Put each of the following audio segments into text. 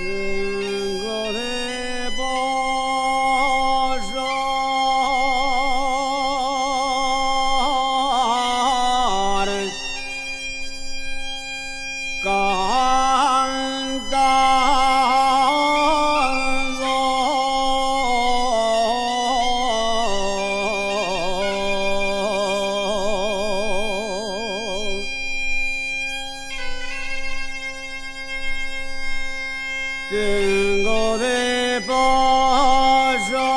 Tengo de pasar cantando. Tengo de pasar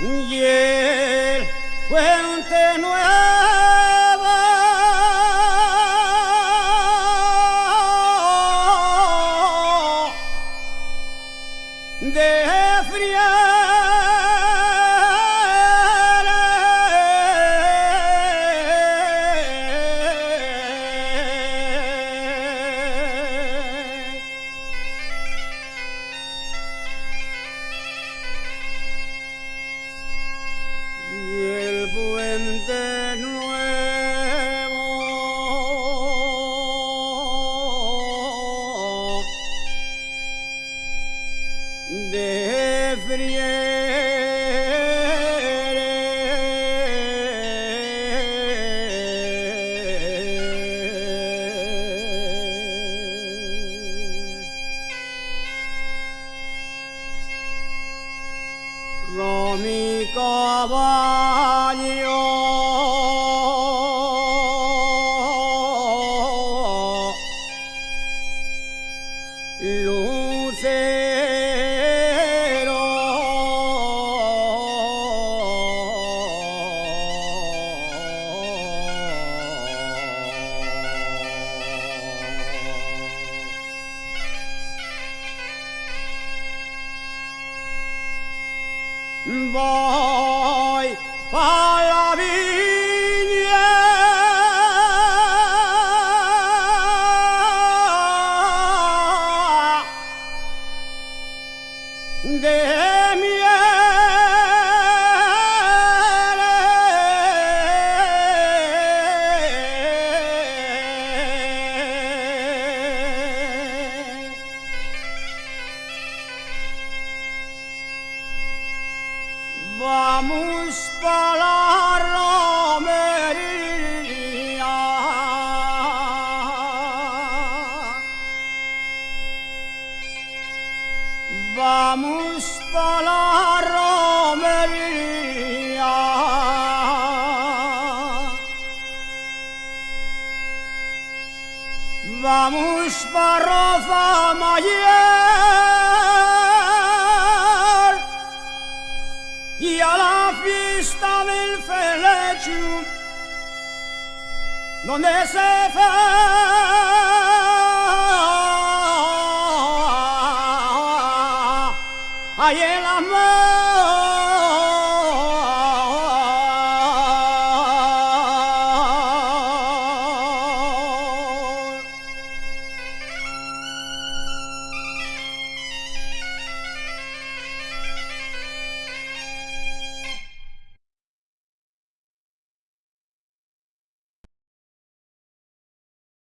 y el puente nuevo de y el puente nuevo de con mi caballo lucero voy pa' la viña de miel. Vamos pa' la romería, vamos pa' la romería, vamos pa' Roza Mayor y a la fiesta del Felechu, donde se fue ahí el amor.